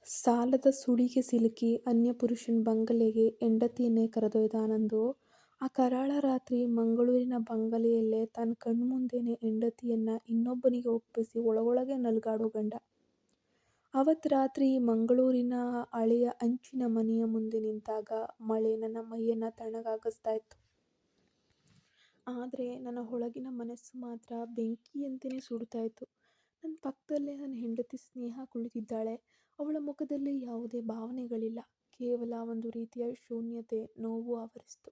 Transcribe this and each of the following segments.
ಸಾಲದ ಸುಳಿಗೆ ಸಿಲುಕಿ ಅನ್ಯಪುರುಷನ್ ಬಂಗಲೆಗೆ ಹೆಂಡತಿಯನ್ನೇ ಕರೆದೊಯ್ದಾನಂದು. ಆ ಕರಾಳ ರಾತ್ರಿ ಮಂಗಳೂರಿನ ಬಂಗಲೆಯಲ್ಲೇ ತನ್ನ ಕಣ್ಮುಂದೆನೇ ಹೆಂಡತಿಯನ್ನ ಇನ್ನೊಬ್ಬನಿಗೆ ಒಪ್ಪಿಸಿ ಒಳಗೊಳಗೆ ನಲುಗಾಡೋ ಗಂಡ. ಅವತ್ತು ರಾತ್ರಿ ಮಂಗಳೂರಿನ ಹಳೆಯ ಹಂಚಿನ ಮನೆಯ ಮುಂದೆ ನಿಂತಾಗ ಮಳೆ ನನ್ನ ಮೈಯನ್ನ ತಣ್ಣಗಾಗಿಸ್ತಾ ಇತ್ತು. ಆದರೆ ನನ್ನ ಒಳಗಿನ ಮನಸ್ಸು ಮಾತ್ರ ಬೆಂಕಿಯಂತೆಯೇ ಸುಡ್ತಾ ಇತ್ತು. ನನ್ನ ಪಕ್ಕದಲ್ಲೇ ನನ್ನ ಹೆಂಡತಿ ಸ್ನೇಹ ಕುಳಿತಿದ್ದಾಳೆ. ಅವಳ ಮುಖದಲ್ಲಿ ಯಾವುದೇ ಭಾವನೆಗಳಿಲ್ಲ, ಕೇವಲ ಒಂದು ರೀತಿಯ ಶೂನ್ಯತೆ, ನೋವು ಆವರಿಸಿತು.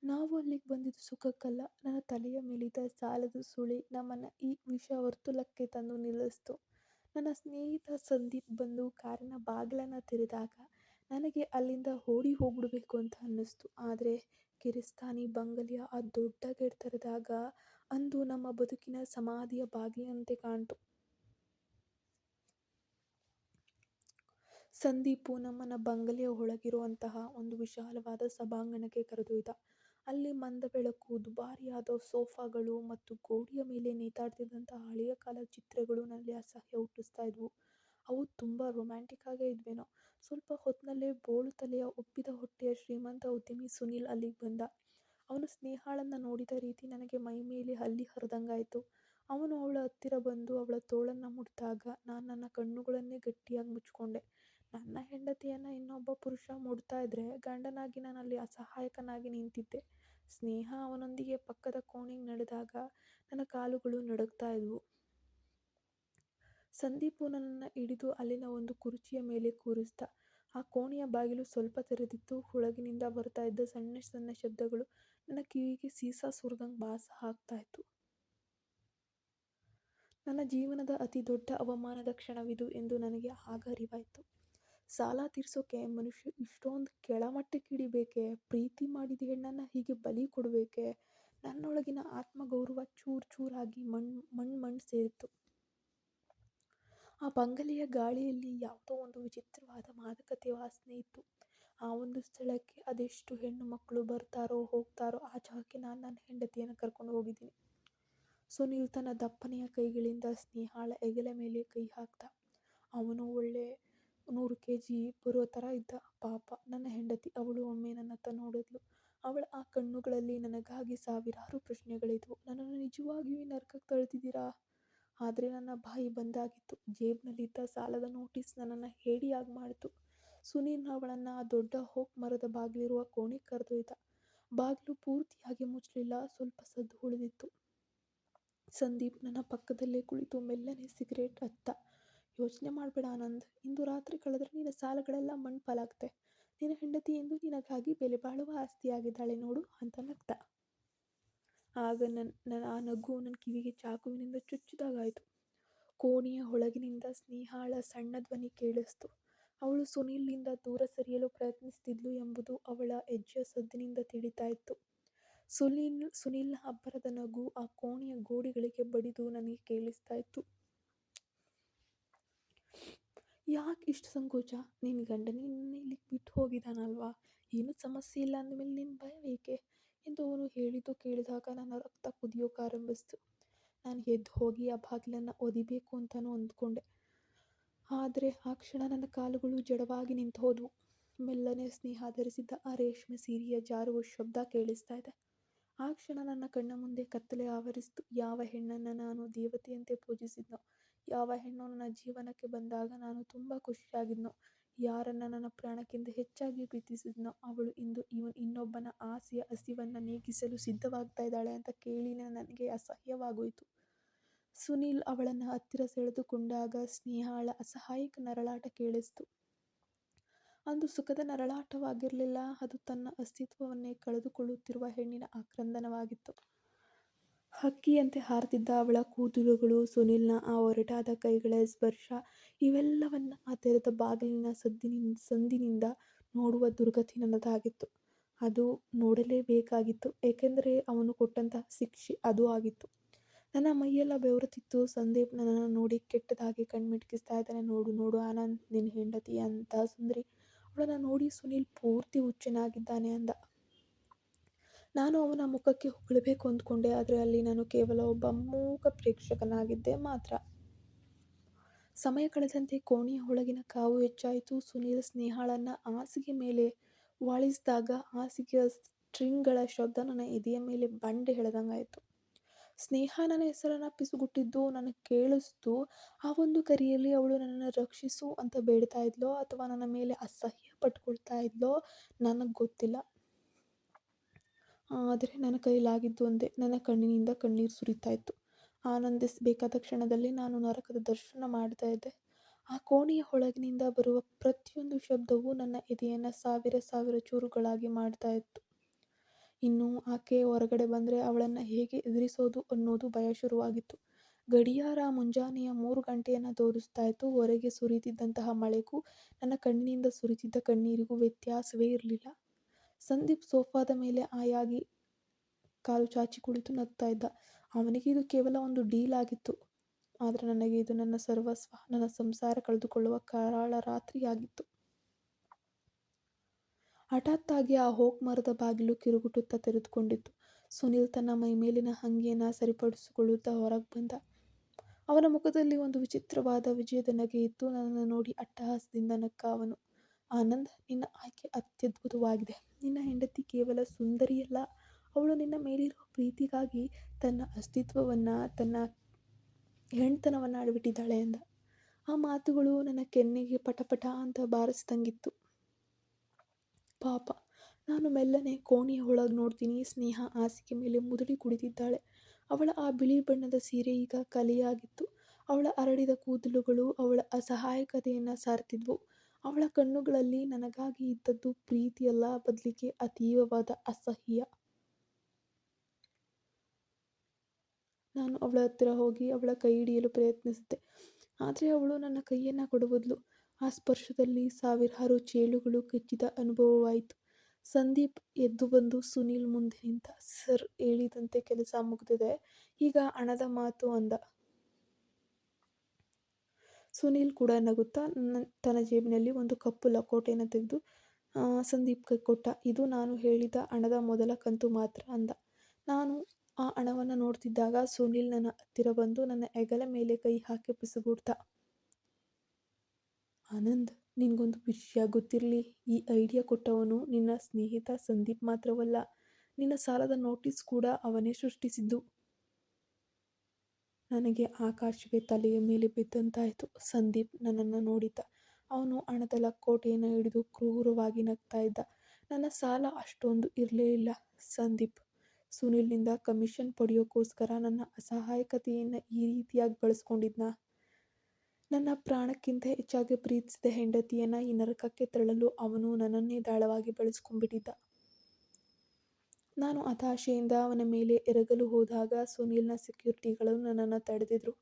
ನಾವು ಅಲ್ಲಿಗೆ ಬಂದಿದ್ದು ಸುಖಕ್ಕಲ್ಲ. ನನ್ನ ತಲೆಯ ಮೇಲಿದ್ದ ಸಾಲದ ಸುಳಿ ನಮ್ಮನ್ನು ಈ ವಿಷವರ್ತುಲಕ್ಕೆ ತಂದು ನಿಲ್ಲಿಸ್ತು. ನನ್ನ ಸ್ನೇಹಿತ ಸಂದೀಪ್ ಬಂದು ಕಾರಿನ ಬಾಗಿಲನ್ನು ತೆರೆದಾಗ ನನಗೆ ಅಲ್ಲಿಂದ ಓಡಿ ಹೋಗ್ಬಿಡ್ಬೇಕು ಅಂತ ಅನ್ನಿಸ್ತು. ಆದರೆ ಕಿರಿಸ್ತಾನಿ ಬಂಗಲೆಯ ಆ ದೊಡ್ಡ ಗೇಟ್ ತೆರೆದಾಗ ಅಂದು ನಮ್ಮ ಬದುಕಿನ ಸಮಾಧಿಯ ಬಾಗಿಲಿನಂತೆ ಕಾಣ್ತು. ಸಂದೀಪು ನಮ್ಮನ್ನು ಬಂಗಲೆಯ ಒಳಗಿರುವಂತಹ ಒಂದು ವಿಶಾಲವಾದ ಸಭಾಂಗಣಕ್ಕೆ ಕರೆದೊಯ್ದ. ಅಲ್ಲಿ ಮಂದ ಬೆಳಕು, ದುಬಾರಿಯಾದ ಸೋಫಾಗಳು ಮತ್ತು ಗೋಡೆಯ ಮೇಲೆ ನೇತಾಡ್ತಿದ್ದಂತಹ ಹಳೆಯ ಕಾಲದ ಚಿತ್ರಗಳು ನನ್ನಲ್ಲಿ ಅಸಹ್ಯ ಹುಟ್ಟಿಸ್ತಾ ಇದ್ವು. ಅವು ತುಂಬ ರೊಮ್ಯಾಂಟಿಕ್ ಆಗೇ ಇದ್ವೇನೋ. ಸ್ವಲ್ಪ ಹೊತ್ತಿನಲ್ಲೇ ಬೋಳು ತಲೆಯ ಉಬ್ಬಿದ ಹೊಟ್ಟೆಯ ಶ್ರೀಮಂತ ಉದ್ಯಮಿ ಸುನೀಲ್ ಅಲ್ಲಿಗೆ ಬಂದ. ಅವನು ಸ್ನೇಹಾಳನ್ನು ನೋಡಿದ ರೀತಿ ನನಗೆ ಮೈ ಮೇಲೆ ಹಲ್ಲಿ ಹರಿದಂಗಾಯಿತು. ಅವನು ಅವಳ ಹತ್ತಿರ ಬಂದು ಅವಳ ತೋಳನ್ನು ಮುಟ್ಟಿದಾಗ ನಾನು ನನ್ನ ಕಣ್ಣುಗಳನ್ನೇ ಗಟ್ಟಿಯಾಗಿ ಮುಚ್ಚಿಕೊಂಡೆ. ನನ್ನ ಹೆಂಡತಿಯನ್ನು ಇನ್ನೊಬ್ಬ ಪುರುಷ ಮುಡ್ತಾ ಇದ್ರೆ ಗಂಡನಾಗಿ ನಾನು ಅಲ್ಲಿ ಅಸಹಾಯಕನಾಗಿ ನಿಂತಿದ್ದೆ. ಸ್ನೇಹ ಅವನೊಂದಿಗೆ ಪಕ್ಕದ ಕೋಣೆಗೆ ನಡೆದಾಗ ನನ್ನ ಕಾಲುಗಳು ನಡುಗ್ತಾ ಇದ್ವು. ಸಂದೀಪು ನನ್ನನ್ನು ಹಿಡಿದು ಅಲ್ಲಿನ ಒಂದು ಕುರ್ಚಿಯ ಮೇಲೆ ಕೂರಿಸ್ದ. ಆ ಕೋಣೆಯ ಬಾಗಿಲು ಸ್ವಲ್ಪ ತೆರೆದಿತ್ತು. ಒಳಗಿನಿಂದ ಬರ್ತಾ ಇದ್ದ ಸಣ್ಣ ಸಣ್ಣ ಶಬ್ದಗಳು ನನ್ನ ಕಿವಿಗೆ ಸೀಸ ಸುರಿದಂಗೆ ಭಾಸ ಆಗ್ತಾ ಇತ್ತು. ನನ್ನ ಜೀವನದ ಅತಿ ದೊಡ್ಡ ಅವಮಾನದ ಕ್ಷಣವಿದು ಎಂದು ನನಗೆ ಆಗ ಅರಿವಾಯಿತು. ಸಾಲ ತೀರ್ಸೋಕೆ ಮನುಷ್ಯ ಇಷ್ಟೊಂದು ಕೆಳಮಟ್ಟಕ್ಕೆ ಇಳಿಬೇಕೆ? ಪ್ರೀತಿ ಮಾಡಿದ ಹೆಣ್ಣನ್ನು ಹೀಗೆ ಬಲಿ ಕೊಡಬೇಕೆ? ನನ್ನೊಳಗಿನ ಆತ್ಮಗೌರವ ಚೂರು ಚೂರಾಗಿ ಮಣ್ಣು ಸೇರಿತ್ತು. ಆ ಬಂಗಲೆಯ ಗಾಳಿಯಲ್ಲಿ ಯಾವುದೋ ಒಂದು ವಿಚಿತ್ರವಾದ ಮಾದಕತೆ ವಾಸನೆ ಇತ್ತು. ಆ ಒಂದು ಸ್ಥಳಕ್ಕೆ ಅದೆಷ್ಟು ಹೆಣ್ಣು ಮಕ್ಕಳು ಬರ್ತಾರೋ ಹೋಗ್ತಾರೋ, ಆ ಜಾಗಕ್ಕೆ ನಾನು ನನ್ನ ಹೆಂಡತಿಯನ್ನು ಕರ್ಕೊಂಡು ಹೋಗಿದ್ದೀನಿ. ಸುನೀಲ್ ತನ್ನ ದಪ್ಪನೆಯ ಕೈಗಳಿಂದ ಸ್ನೇಹಾಳ ಹೆಗಲ ಮೇಲೆ ಕೈ ಹಾಕ್ದ. ಅವನು ಒಳ್ಳೆ 100 kg ಬರೋ ಥರ ಇದ್ದ. ಪಾಪ ನನ್ನ ಹೆಂಡತಿ, ಅವಳು ಒಮ್ಮೆ ನನ್ನತ್ತ ನೋಡಿದ್ಲು. ಅವಳ ಆ ಕಣ್ಣುಗಳಲ್ಲಿ ನನಗಾಗಿ ಸಾವಿರಾರು ಪ್ರಶ್ನೆಗಳಿದ್ವು. ನನ್ನನ್ನು ನಿಜವಾಗಿಯೂ ಈ ನರಕಕ್ಕೆ ತಳ್ತಿದ್ದೀರಾ? ಆದರೆ ನನ್ನ ಬಾಯಿ ಬಂದಾಗಿತ್ತು. ಜೇಬ್ನಲ್ಲಿದ್ದ ಸಾಲದ ನೋಟಿಸ್ ನನ್ನನ್ನು ಹೇಡಿಯಾಗಿ ಮಾಡಿತು. ಸುನೀಲ್ ಅವಳನ್ನು ಆ ದೊಡ್ಡ ಓಕ್ ಮರದ ಬಾಗಿಲಿರುವ ಕೋಣೆಗೆ ಕರೆದೊಯ್ದ. ಬಾಗಿಲು ಪೂರ್ತಿಯಾಗಿ ಮುಚ್ಚಲಿಲ್ಲ, ಸ್ವಲ್ಪ ಸದ್ದು ಉಳಿದಿತ್ತು. ಸಂದೀಪ್ ನನ್ನ ಪಕ್ಕದಲ್ಲೇ ಕುಳಿತು ಮೆಲ್ಲನೆ ಸಿಗರೇಟ್ ಹತ್ತ. ಯೋಚನೆ ಮಾಡಬೇಡ ಆನಂದ್, ಇಂದು ರಾತ್ರಿ ಕಳೆದ್ರೆ ನಿನ್ನ ಸಾಲಗಳೆಲ್ಲ ಮಣ್ಣು ಪಾಲಾಗುತ್ತೆ. ನಿನ್ನ ಹೆಂಡತಿ ಇಂದು ನಿನಗಾಗಿ ಬೆಲೆ ಬಾಳುವ ಆಸ್ತಿಯಾಗಿದ್ದಾಳೆ ನೋಡು ಅಂತ ನಗ್ತ. ಆಗ ಆ ನಗು ನನ್ನ ಕಿವಿಗೆ ಚಾಕುವಿನಿಂದ ಚುಚ್ಚಿದಾಗಾಯಿತು. ಕೋಣೆಯ ಒಳಗಿನಿಂದ ಸ್ನೇಹಾಳ ಸಣ್ಣ ಧ್ವನಿ ಕೇಳಿಸ್ತು. ಅವಳು ಸುನೀಲ್ನಿಂದ ದೂರ ಸರಿಯಲು ಪ್ರಯತ್ನಿಸ್ತಿದ್ಲು ಎಂಬುದು ಅವಳ ಹೆಜ್ಜೆಯ ಸದ್ದಿನಿಂದ ತಿಳಿತಾ ಇತ್ತು. ಸುನೀಲ್ನ ಅಬ್ಬರದ ನಗು ಆ ಕೋಣೆಯ ಗೋಡೆಗಳಿಗೆ ಬಡಿದು ನನಗೆ ಕೇಳಿಸ್ತಾ ಇತ್ತು. ಯಾಕೆ ಇಷ್ಟು ಸಂಕೋಚ? ನಿನ್ನ ಗಂಡನೇ ನಿನ್ನ ಇಲ್ಲಿಗೆ ಬಿಟ್ಟು ಹೋಗಿದ್ದಾನಲ್ವಾ? ಏನೂ ಸಮಸ್ಯೆ ಇಲ್ಲ ಅಂದಮೇಲೆ ನಿನ್ನ ಭಯ ಏಕೆ ಎಂದು ಅವನು ಹೇಳಿದ್ದು ಕೇಳಿದಾಗ ನನ್ನ ರಕ್ತ ಕುದಿಯೋಕ್ಕಾರಂಭಿಸ್ತು. ನಾನು ಎದ್ದು ಹೋಗಿ ಆ ಬಾಗಿಲನ್ನು ಒದಿಬೇಕು ಅಂತಲೂ ಅಂದ್ಕೊಂಡೆ. ಆದರೆ ಆ ಕ್ಷಣ ನನ್ನ ಕಾಲುಗಳು ಜಡವಾಗಿ ನಿಂತು ಹೋದವು. ಮೆಲ್ಲನೆ ಸ್ನೇಹ ಧರಿಸಿದ್ದ ಆ ರೇಷ್ಮೆ ಸೀರೆಯ ಜಾರುವ ಶಬ್ದ ಕೇಳಿಸ್ತಾ ಇದೆ. ಆ ಕ್ಷಣ ನನ್ನ ಕಣ್ಣ ಮುಂದೆ ಕತ್ತಲೆ ಆವರಿಸಿತು. ಯಾವ ಹೆಣ್ಣನ್ನು ನಾನು ದೇವತೆಯಂತೆ ಪೂಜಿಸಿದ್ನೋ, ಯಾವ ಹೆಣ್ಣು ನನ್ನ ಜೀವನಕ್ಕೆ ಬಂದಾಗ ನಾನು ತುಂಬ ಖುಷಿಯಾಗಿದ್ನೋ, ಯಾರನ್ನು ನನ್ನ ಪ್ರಾಣಕ್ಕಿಂತ ಹೆಚ್ಚಾಗಿ ಪ್ರೀತಿಸಿದ್ನೋ, ಅವಳು ಇಂದು ಇನ್ನೊಬ್ಬನ ಆಸೆಯ ಹಸಿವನ್ನು ನೀಗಿಸಲು ಸಿದ್ಧವಾಗ್ತಾ ಇದ್ದಾಳೆ ಅಂತ ಕೇಳಿ ನನಗೆ ಅಸಹ್ಯವಾಗೋಯಿತು. ಸುನೀಲ್ ಅವಳನ್ನು ಹತ್ತಿರ ಸೆಳೆದುಕೊಂಡಾಗ ಸ್ನೇಹಾಳ ಅಸಹಾಯಕ ನರಳಾಟ ಕೇಳಿಸ್ತು. ಅಂದು ಸುಖದ ನರಳಾಟವಾಗಿರಲಿಲ್ಲ, ಅದು ತನ್ನ ಅಸ್ತಿತ್ವವನ್ನೇ ಕಳೆದುಕೊಳ್ಳುತ್ತಿರುವ ಹೆಣ್ಣಿನ ಆಕ್ರಂದನವಾಗಿತ್ತು. ಹಕ್ಕಿಯಂತೆ ಹಾರ್ತಿದ್ದ ಅವಳ ಕೂದಲುಗಳು, ಸುನೀಲ್ನ ಆ ಒರಟಾದ ಕೈಗಳ ಸ್ಪರ್ಶ, ಇವೆಲ್ಲವನ್ನ ಆ ತೆರೆದ ಬಾಗಿಲಿನ ಸಂದಿನಿಂದ ನೋಡುವ ದುರ್ಗತಿ ನನ್ನದಾಗಿತ್ತು. ಅದು ನೋಡಲೇಬೇಕಾಗಿತ್ತು, ಏಕೆಂದರೆ ಅವನು ಕೊಟ್ಟಂತಹ ಶಿಕ್ಷೆ ಅದು ಆಗಿತ್ತು. ನನ್ನ ಮೈಯೆಲ್ಲ ಬೆವರುತ್ತಿತ್ತು. ಸಂದೀಪ್ ನನ್ನನ್ನು ನೋಡಿ ಕೆಟ್ಟದಾಗಿ ಕಣ್ಮಿಟುಕಿಸ್ತಾ ಇದ್ದಾನೆ. ನೋಡು ನೋಡು ಆನಂದ್, ನಿನ್ನ ಹೆಂಡತಿ ಅಂತಹ ಸುಂದರಿ, ಅವಳನ್ನು ನೋಡಿ ಸುನೀಲ್ ಪೂರ್ತಿ ಹುಚ್ಚನಾಗಿದ್ದಾನೆ ಅಂದ. ನಾನು ಅವನ ಮುಖಕ್ಕೆ ಹೊಗಳಬೇಕು ಅಂದ್ಕೊಂಡೆ, ಆದರೆ ಅಲ್ಲಿ ನಾನು ಕೇವಲ ಒಬ್ಬ ಮೂಕ ಪ್ರೇಕ್ಷಕನಾಗಿದ್ದೆ ಮಾತ್ರ. ಸಮಯ ಕಳೆದಂತೆ ಕೋಣೆಯ ಒಳಗಿನ ಕಾವು ಹೆಚ್ಚಾಯಿತು. ಸುನೀಲ್ ಸ್ನೇಹಳನ್ನು ಹಾಸಿಗೆ ಮೇಲೆ ವಾಲಿಸಿದಾಗ ಹಾಸಿಗೆಯ ಸ್ಟ್ರಿಂಗ್ಗಳ ಶಬ್ದ ನನ್ನ ಎದೆಯ ಮೇಲೆ ಬಂಡೆ ಎಳೆದಂಗಾಯಿತು. ಸ್ನೇಹ ನನ್ನ ಹೆಸರನ್ನು ಪಿಸುಗುಟ್ಟಿದ್ದು ನನಗೆ ಕೇಳಿಸ್ತು. ಆ ಒಂದು ಕರೆಯಲ್ಲಿ ಅವಳು ನನ್ನನ್ನು ರಕ್ಷಿಸು ಅಂತ ಬೇಡ್ತಾ ಇದ್ಲೋ ಅಥವಾ ನನ್ನ ಮೇಲೆ ಅಸಹ್ಯ ಪಟ್ಕೊಳ್ತಾ ಇದ್ಲೋ ನನಗೆ ಗೊತ್ತಿಲ್ಲ. ಆದರೆ ನನ್ನ ಕೈಲಾಗಿದ್ದು ಒಂದೇ, ನನ್ನ ಕಣ್ಣಿನಿಂದ ಕಣ್ಣೀರು ಸುರಿತಾ ಇತ್ತು. ಆನಂದಿಸಬೇಕಾದ ಕ್ಷಣದಲ್ಲಿ ನಾನು ನರಕದ ದರ್ಶನ ಮಾಡ್ತಾ ಇದ್ದೆ. ಆ ಕೋಣೆಯ ಒಳಗಿನಿಂದ ಬರುವ ಪ್ರತಿಯೊಂದು ಶಬ್ದವೂ ನನ್ನ ಎದೆಯನ್ನು ಸಾವಿರ ಸಾವಿರ ಚೂರುಗಳಾಗಿ ಮಾಡ್ತಾ ಇತ್ತು. ಇನ್ನು ಆಕೆ ಹೊರಗಡೆ ಬಂದರೆ ಅವಳನ್ನು ಹೇಗೆ ಎದುರಿಸೋದು ಅನ್ನೋದು ಭಯ ಶುರುವಾಗಿತ್ತು. ಗಡಿಯಾರ ಮುಂಜಾನೆಯ 3 ಗಂಟೆಯನ್ನು ತೋರಿಸ್ತಾ ಇತ್ತು. ಹೊರಗೆ ಸುರಿತಿದ್ದಂತಹ ಮಳೆಗೂ ನನ್ನ ಕಣ್ಣಿನಿಂದ ಸುರಿತಿದ್ದ ಕಣ್ಣೀರಿಗೂ ವ್ಯತ್ಯಾಸವೇ ಇರಲಿಲ್ಲ. ಸಂದೀಪ್ ಸೋಫಾದ ಮೇಲೆ ಹಾಯಾಗಿ ಕಾಲು ಚಾಚಿ ಕುಳಿತು ನಗ್ತಾ ಇದ್ದ. ಅವನಿಗೆ ಇದು ಕೇವಲ ಒಂದು ಡೀಲ್ ಆಗಿತ್ತು. ಆದರೆ ನನಗೆ ಇದು ನನ್ನ ಸರ್ವಸ್ವ, ನನ್ನ ಸಂಸಾರ ಕಳೆದುಕೊಳ್ಳುವ ಕರಾಳ ರಾತ್ರಿಯಾಗಿತ್ತು. ಹಠಾತ್ತಾಗಿ ಆ ಓಕ್ ಮರದ ಬಾಗಿಲು ಕಿರುಗುಟ್ಟುತ್ತಾ ತೆರೆದುಕೊಂಡಿತ್ತು. ಸುನೀಲ್ ತನ್ನ ಮೈಮೇಲಿನ ಅಂಗಿಯನ್ನು ಸರಿಪಡಿಸಿಕೊಳ್ಳುತ್ತಾ ಹೊರಗೆ ಬಂದ. ಅವನ ಮುಖದಲ್ಲಿ ಒಂದು ವಿಚಿತ್ರವಾದ ವಿಜಯದ ನಗೆ ಇತ್ತು. ನನ್ನನ್ನು ನೋಡಿ ಅಟ್ಟಹಾಸದಿಂದ ನಕ್ಕ ಅವನು. ಆನಂದ್, ನಿನ್ನ ಆಯ್ಕೆ ಅತ್ಯದ್ಭುತವಾಗಿದೆ. ನಿನ್ನ ಹೆಂಡತಿ ಕೇವಲ ಸುಂದರಿಯಲ್ಲ, ಅವಳು ನಿನ್ನ ಮೇಲಿರುವ ಪ್ರೀತಿಗಾಗಿ ತನ್ನ ಅಸ್ತಿತ್ವವನ್ನು, ತನ್ನ ಹೆಣ್ತನವನ್ನು ಅಡವಿಟ್ಟಿದ್ದಾಳೆ ಎಂದ. ಆ ಮಾತುಗಳು ನನ್ನ ಕೆನ್ನೆಗೆ ಪಟಪಟ ಅಂತ ಬಾರಿಸ್ದಂಗಿತ್ತು. ಪಾಪ. ನಾನು ಮೆಲ್ಲನೆ ಕೋಣೆಯ ಒಳಗೆ ನೋಡ್ತೀನಿ. ಸ್ನೇಹ ಹಾಸಿಗೆ ಮೇಲೆ ಮುದುಡಿ ಕುಳಿತಿದ್ದಾಳೆ. ಅವಳ ಆ ಬಿಳಿ ಬಣ್ಣದ ಸೀರೆ ಈಗ ಕಲೆಯಾಗಿತ್ತು. ಅವಳ ಹರಡಿದ ಕೂದಲುಗಳು ಅವಳ ಅಸಹಾಯಕತೆಯನ್ನು ಸಾರ್ತಿದ್ವು. ಅವಳ ಕಣ್ಣುಗಳಲ್ಲಿ ನನಗಾಗಿ ಇದ್ದದ್ದು ಪ್ರೀತಿಯಲ್ಲ, ಬದಲಿಗೆ ಅತೀವವಾದ ಅಸಹ್ಯ. ನಾನು ಅವಳ ಹತ್ತಿರ ಹೋಗಿ ಅವಳ ಕೈ ಹಿಡಿಯಲು ಪ್ರಯತ್ನಿಸಿದ್ದೆ. ಆದರೆ ಅವಳು ನನ್ನ ಕೈಯನ್ನು ಕೊಡುವುದ್ಲು. ಆ ಸ್ಪರ್ಶದಲ್ಲಿ ಸಾವಿರಾರು ಚೇಳುಗಳು ಕಚ್ಚಿದ ಅನುಭವವಾಯಿತು. ಸಂದೀಪ್ ಎದ್ದು ಬಂದು ಸುನೀಲ್ ಮುಂದೆ ನಿಂತ. ಸರ್, ಹೇಳಿದಂತೆ ಕೆಲಸ ಮುಗಿದಿದೆ, ಈಗ ಹಣದ ಮಾತು ಅಂದ. ಸುನೀಲ್ ಕೂಡ ನಗುತ್ತಾ ತನ್ನ ಜೇಬಿನಲ್ಲಿ ಒಂದು ಕಪ್ಪು ಲಕೋಟೆಯನ್ನು ತೆಗೆದು ಸಂದೀಪ್ಗೆ ಕೊಟ್ಟ. ಇದು ನಾನು ಹೇಳಿದ ಹಣದ ಮೊದಲ ಕಂತು ಮಾತ್ರ ಅಂದ. ನಾನು ಆ ಹಣವನ್ನು ನೋಡ್ತಿದ್ದಾಗ ಸುನೀಲ್ ನನ್ನ ಹತ್ತಿರ ಬಂದು ನನ್ನ ಹೆಗಲ ಮೇಲೆ ಕೈ ಹಾಕಿ ಪಿಸುಗುಡ್ದ. ಆನಂದ್, ನಿನ್ಗೊಂದು ವಿಷಯ ಗೊತ್ತಿರಲಿ, ಈ ಐಡಿಯಾ ಕೊಟ್ಟವನು ನಿನ್ನ ಸ್ನೇಹಿತ ಸಂದೀಪ್ ಮಾತ್ರವಲ್ಲ, ನಿನ್ನ ಸಾಲದ ನೋಟಿಸ್ ಕೂಡ ಅವನೇ ಸೃಷ್ಟಿಸಿದ್ದು. ನನಗೆ ಆಕಾಶವೇ ತಲೆಯ ಮೇಲೆ ಬಿದ್ದಂತಾಯಿತು. ಸಂದೀಪ್ ನನ್ನನ್ನು ನೋಡಿದ್ದ. ಅವನು ಹಣದ ಲಕೋಟೆಯನ್ನು ಹಿಡಿದು ಕ್ರೂರವಾಗಿ ನಗ್ತಾ ಇದ್ದ. ನನ್ನ ಸಾಲ ಅಷ್ಟೊಂದು ಇರಲೇ ಇಲ್ಲ ಸಂದೀಪ್. ಸುನೀಲ್ನಿಂದ ಕಮಿಷನ್ ಪಡೆಯೋಕ್ಕೋಸ್ಕರ ನನ್ನ ಅಸಹಾಯಕತೆಯನ್ನು ಈ ರೀತಿಯಾಗಿ ಬಳಸ್ಕೊಂಡಿದ್ನಾ? ನನ್ನ ಪ್ರಾಣಕ್ಕಿಂತ ಹೆಚ್ಚಾಗಿ ಪ್ರೀತಿಸಿದ ಹೆಂಡತಿಯನ್ನು ಈ ನರಕಕ್ಕೆ ತಳ್ಳಲು ಅವನು ನನ್ನನ್ನೇ ದಾಳವಾಗಿ ಬಳಸ್ಕೊಂಡ್ಬಿಟ್ಟಿದ್ದ. ನಾನು ಹತಾಶೆಯಿಂದ ಅವನ ಮೇಲೆ ಎರಗಲು ಹೋದಾಗ ಸುನೀಲ್ನ ಸೆಕ್ಯೂರಿಟಿಗಳು ನನ್ನನ್ನು ತಡೆದಿದ್ರು.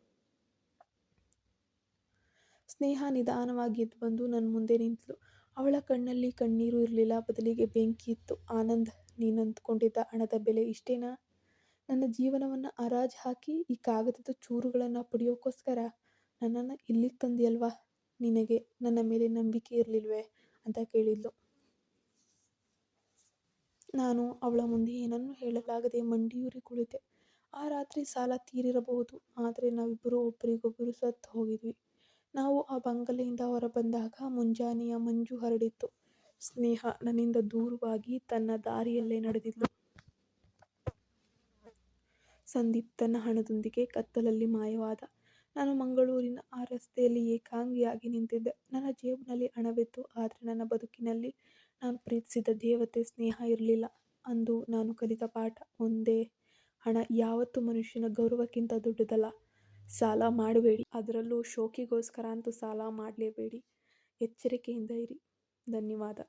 ಸ್ನೇಹ ನಿಧಾನವಾಗಿ ಎದ್ದು ಬಂದು ನನ್ನ ಮುಂದೆ ನಿಂತಳು. ಅವಳ ಕಣ್ಣಲ್ಲಿ ಕಣ್ಣೀರು ಇರಲಿಲ್ಲ, ಬದಲಿಗೆ ಬೆಂಕಿ ಇತ್ತು. ಆನಂದ್, ನೀನು ಅಂದ್ಕೊಂಡಿದ್ದ ಹಣದ ಬೆಲೆ ಇಷ್ಟೇನಾ? ನನ್ನ ಜೀವನವನ್ನು ಹರಾಜು ಹಾಕಿ ಈ ಕಾಗದದ ಚೂರುಗಳನ್ನು ಪಡೆಯೋಕ್ಕೋಸ್ಕರ ನನ್ನನ್ನು ಇಲ್ಲಿಗೆ ತಂದಿಯಲ್ವಾ? ನಿನಗೆ ನನ್ನ ಮೇಲೆ ನಂಬಿಕೆ ಇರಲಿಲ್ವೇ ಅಂತ ಕೇಳಿದ್ಲು. ನಾನು ಅವಳ ಮುಂದೆ ಏನನ್ನೂ ಹೇಳಲಾಗದೆ ಮಂಡಿಯೂರಿ ಕುಳಿತೆ. ಆ ರಾತ್ರಿ ಸಾಲ ತೀರಿರಬಹುದು, ಆದರೆ ನಾವಿಬ್ಬರೂ ಒಬ್ಬರಿಗೊಬ್ಬರು ಸತ್ತು ಹೋಗಿದ್ವಿ. ನಾವು ಆ ಬಂಗಲೆಯಿಂದ ಹೊರಬಂದಾಗ ಮುಂಜಾನೆಯ ಮಂಜು ಹರಡಿತ್ತು. ಸ್ನೇಹ ನನ್ನಿಂದ ದೂರವಾಗಿ ತನ್ನ ದಾರಿಯಲ್ಲೇ ನಡೆದಿದ್ಲು. ಸಂದೀಪ್ ತನ್ನ ಹಣದೊಂದಿಗೆ ಕತ್ತಲಲ್ಲಿ ಮಾಯವಾದ. ನಾನು ಮಂಗಳೂರಿನ ಆ ರಸ್ತೆಯಲ್ಲಿ ಏಕಾಂಗಿಯಾಗಿ ನಿಂತಿದ್ದೆ. ನನ್ನ ಜೇಬಿನಲ್ಲಿ ಹಣವಿತ್ತು, ಆದರೆ ನನ್ನ ಬದುಕಿನಲ್ಲಿ ನಾನು ಪ್ರೀತಿಸಿದ ದೇವತೆ ಸ್ನೇಹ ಇರಲಿಲ್ಲ. ಅಂದು ನಾನು ಕಲಿತ ಪಾಠ ಒಂದೇ, ಹಣ ಯಾವತ್ತೂ ಮನುಷ್ಯನ ಗೌರವಕ್ಕಿಂತ ದೊಡ್ಡದಲ್ಲ. ಸಾಲ ಮಾಡಬೇಡಿ, ಅದರಲ್ಲೂ ಶೋಕಿಗೋಸ್ಕರ ಅಂತೂ ಸಾಲ ಮಾಡಲೇಬೇಡಿ. ಎಚ್ಚರಿಕೆಯಿಂದ ಇರಿ. ಧನ್ಯವಾದ.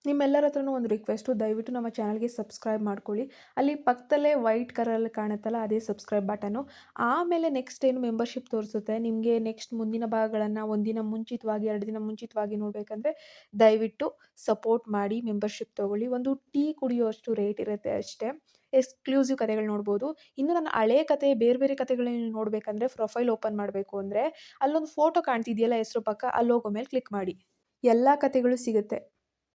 ನಿಮ್ಮೆಲ್ಲರ ಹತ್ರನೂ ಒಂದು ರಿಕ್ವೆಸ್ಟು, ದಯವಿಟ್ಟು ನಮ್ಮ ಚಾನಲ್ಗೆ ಸಬ್ಸ್ಕ್ರೈಬ್ ಮಾಡ್ಕೊಳ್ಳಿ. ಅಲ್ಲಿ ಪಕ್ಕದಲ್ಲೇ ವೈಟ್ ಕಲರಲ್ಲಿ ಕಾಣುತ್ತಲ್ಲ, ಅದೇ ಸಬ್ಸ್ಕ್ರೈಬ್ ಬಟನು. ಆಮೇಲೆ ನೆಕ್ಸ್ಟ್ ಏನು ಮೆಂಬರ್ಶಿಪ್ ತೋರಿಸುತ್ತೆ. ನಿಮಗೆ ನೆಕ್ಸ್ಟ್ ಮುಂದಿನ ಭಾಗಗಳನ್ನು ಒಂದಿನ ಮುಂಚಿತವಾಗಿ 2 ದಿನ ಮುಂಚಿತವಾಗಿ ನೋಡಬೇಕಂದ್ರೆ ದಯವಿಟ್ಟು ಸಪೋರ್ಟ್ ಮಾಡಿ, ಮೆಂಬರ್ಶಿಪ್ ತೊಗೊಳ್ಳಿ. ಒಂದು ಟೀ ಕುಡಿಯೋಷ್ಟು ರೇಟ್ ಇರುತ್ತೆ ಅಷ್ಟೇ. ಎಕ್ಸ್ಕ್ಲೂಸಿವ್ ಕಥೆಗಳು ನೋಡ್ಬೋದು. ಇನ್ನು ನನ್ನ ಹಳೆ ಕತೆ, ಬೇರೆ ಬೇರೆ ಕಥೆಗಳನ್ನ ನೋಡಬೇಕಂದ್ರೆ ಪ್ರೊಫೈಲ್ ಓಪನ್ ಮಾಡಬೇಕು ಅಂದರೆ ಅಲ್ಲೊಂದು ಫೋಟೋ ಕಾಣ್ತಿದೆಯಲ್ಲ ಹೆಸರು ಪಕ್ಕ, ಅಲ್ಲೋಗೋ ಮೇಲೆ ಕ್ಲಿಕ್ ಮಾಡಿ. ಎಲ್ಲ ಕಥೆಗಳು ಸಿಗುತ್ತೆ.